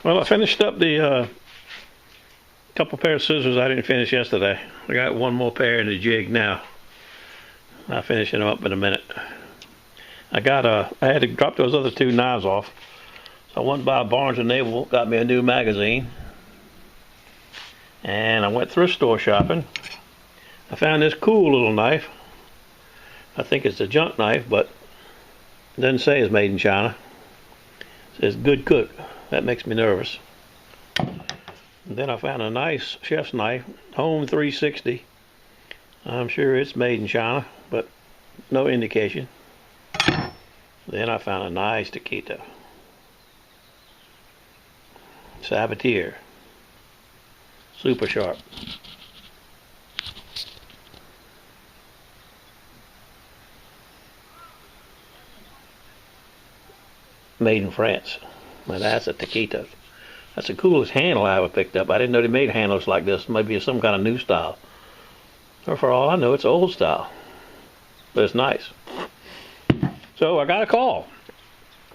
Well, I finished up the couple pair of scissors I didn't finish yesterday. I got one more pair in the jig now. I'll finish them up in a minute. I had to drop those other two knives off. So I went by Barnes & Noble, got me a new magazine. And I went thrift store shopping. I found this cool little knife. I think it's a junk knife, but it doesn't say it's made in China. It says good cook. That makes me nervous. And then I found a nice chef's knife, Home 360. I'm sure it's made in China, but no indication. Then I found a nice taquito. Sabatier. Super sharp. Made in France. Now that's a taquito. That's the coolest handle I ever picked up. I didn't know they made handles like this. Maybe it's some kind of new style. Or for all I know, it's old style. But it's nice. So I got a call.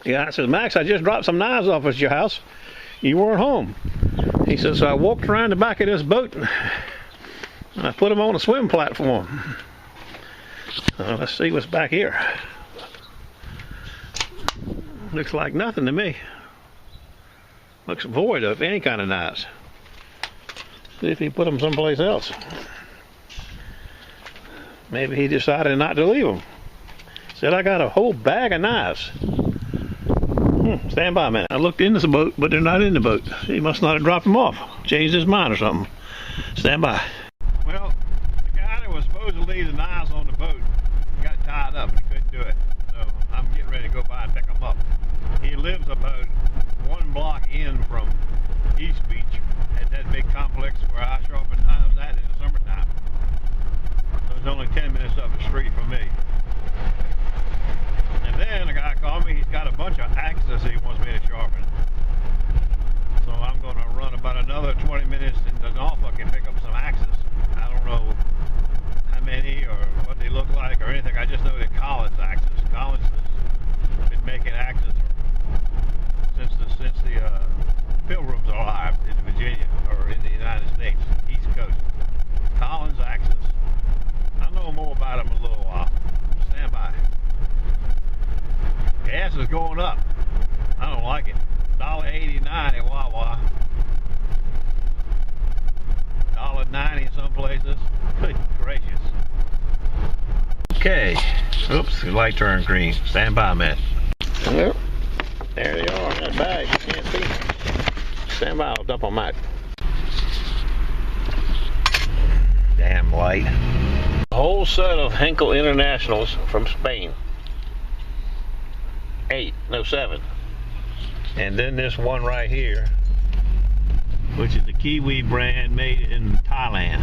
Yeah, I said, Max, I just dropped some knives off at your house. You weren't home. He says, so I walked around the back of this boat and I put them on a swim platform. Let's see what's back here. Looks like nothing to me. Looks void of any kind of knives. See if he put them someplace else. Maybe he decided not to leave them. Said I got a whole bag of knives. Stand by a minute. I looked into the boat, but they're not in the boat. He must not have dropped them off. Changed his mind or something. Stand by. Well, the guy that was supposed to leave the knives on the boat got tied up and couldn't do it. So I'm getting ready to go by and pick them up. He lives about 1 block in from East Beach at that big complex where I sharpen knives at in the summertime. So it's only 10 minutes up the street from me. And then a guy called me, he's got a bunch of axes he wants me to sharpen. So I'm going to run about another 20 minutes into Norfolk and pick up some axes. I don't know how many or what they look like or anything. I just know they're Collins axes. Collins has been making axes since the Pilgrims are alive in Virginia or in the United States, East Coast. Collins axes. I'll know more about them in a little while. Stand by. Gas is going up. I don't like it. $1.89 at Wawa. $1.90 some places. Good gracious. Okay. Oops, the light turned green. Stand by a minute. Yep. There they are in that bag. You can't see. Stand by, I'll dump them out. Damn light. A whole set of Henkel Internationals from Spain. 7. And then this one right here, which is the Kiwi brand made in Thailand.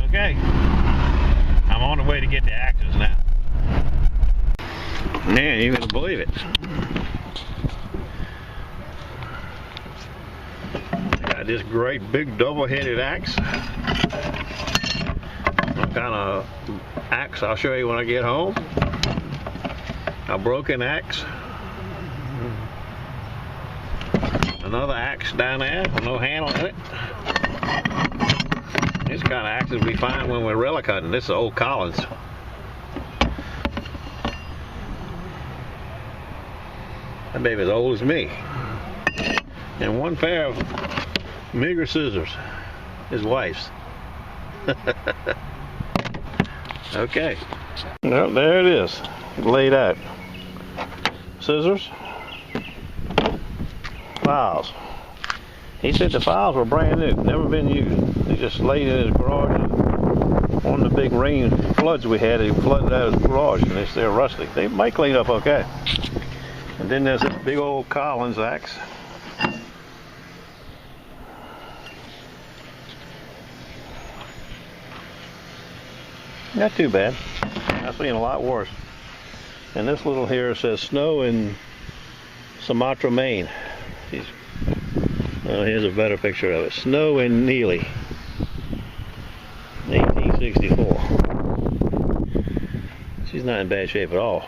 Okay. I'm on the way to get the axes now. Man, you wouldn't believe it. Got this great big double-headed axe. What kind of axe I'll show you when I get home. A broken axe. Another axe down there with no handle in it. These kind of axes we find when we're relic hunting. This is old Collins. That baby's as old as me. And one pair of meager scissors. His wife's. Okay. Well, there it is. Laid out. Scissors. Files. He said the files were brand new, never been used. They just laid in his garage. And on the big rain floods we had, he flooded out his garage and they're rusty. They might clean up okay. And then there's this big old Collins axe. Not too bad. I've seen a lot worse. And this little here says snow in Sumatra, Maine. Here's a better picture of it. Snow in Neely, 1864. She's not in bad shape at all.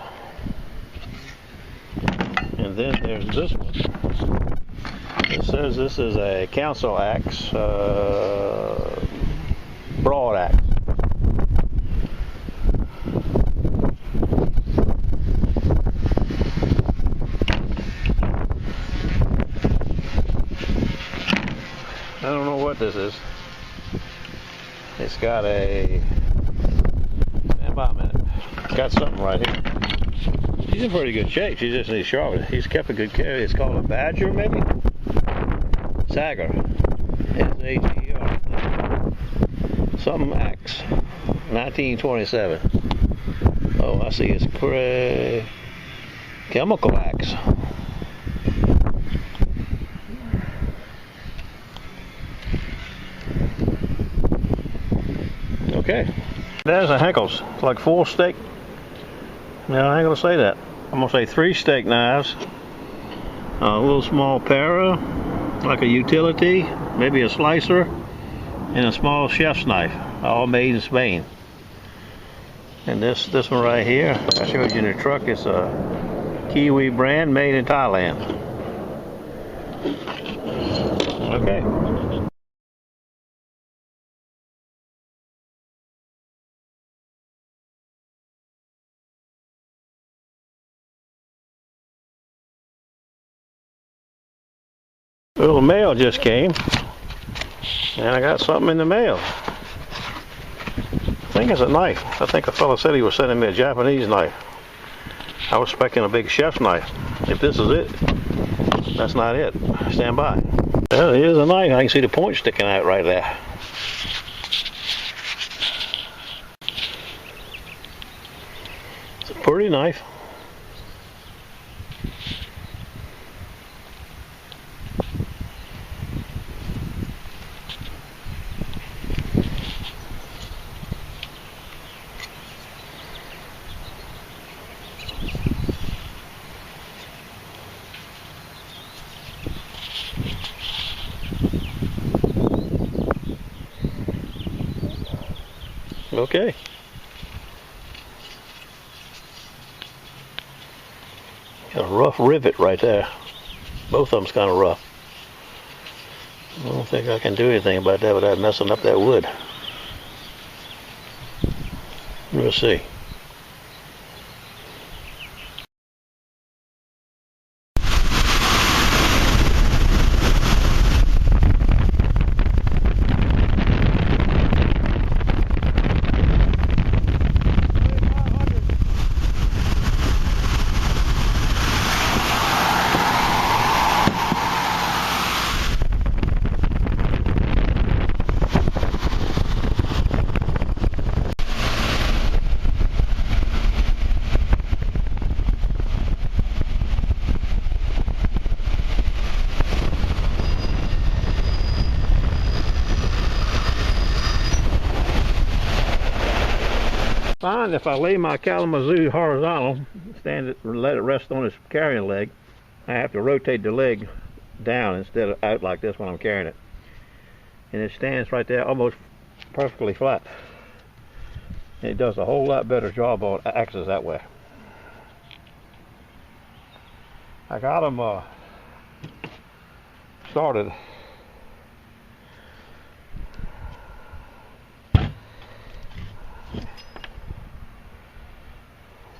And then there's this one. It says this is a council axe, broad axe. I don't know what this is. It's got a, stand by a minute, it's got something right here. She's in pretty good shape, she just needs sharpening. He's kept a good care. It's called a Badger, maybe? Sager. S-A-G-E-R. Something axe. 1927. Oh, I see, it's chemical axe. Okay. There's a Henkel's. It's like 4 steak. No, I ain't gonna say that. I'm gonna say 3 steak knives. A little small para, like a utility, maybe a slicer, and a small chef's knife, all made in Spain. And this one right here, I showed you in the truck, it's a Kiwi brand made in Thailand. Okay. Well, the mail just came, and I got something in the mail. I think it's a knife. I think a fellow said he was sending me a Japanese knife. I was expecting a big chef's knife. If this is it, that's not it. Stand by. Well, here's a knife. I can see the point sticking out right there. It's a pretty knife. Okay. Got a rough rivet right there. Both of them's kind of rough. I don't think I can do anything about that without messing up that wood. We'll see. Fine if I lay my Kalamazoo horizontal, stand it, let it rest on its carrying leg. I have to rotate the leg down instead of out like this when I'm carrying it. And it stands right there almost perfectly flat. It does a whole lot better job on axes that way. I got them started.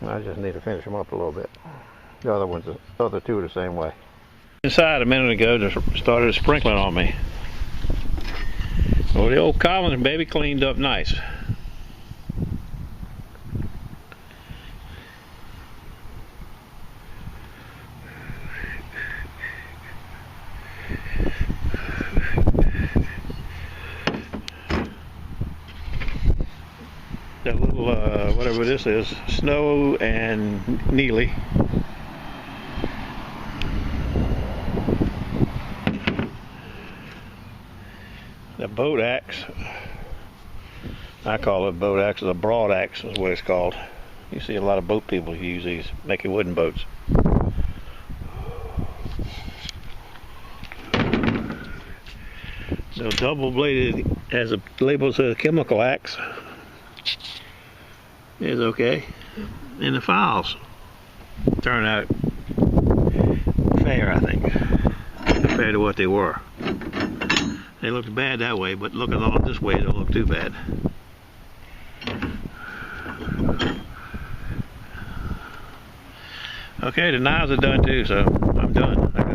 I just need to finish them up a little bit. The other two are the same way. Inside a minute ago, just started sprinkling on me. Well, the old Collins baby cleaned up nice. That little, whatever this is, Snow and Neely. The boat axe, I call it a boat axe, a broad axe is what it's called. You see a lot of boat people use these, making wooden boats. The double bladed, as a label says, chemical axe is okay. And the files turn out compared to what they were. They looked bad that way, but looking along this way, they don't look too bad. Okay, the knives are done too, so I'm done.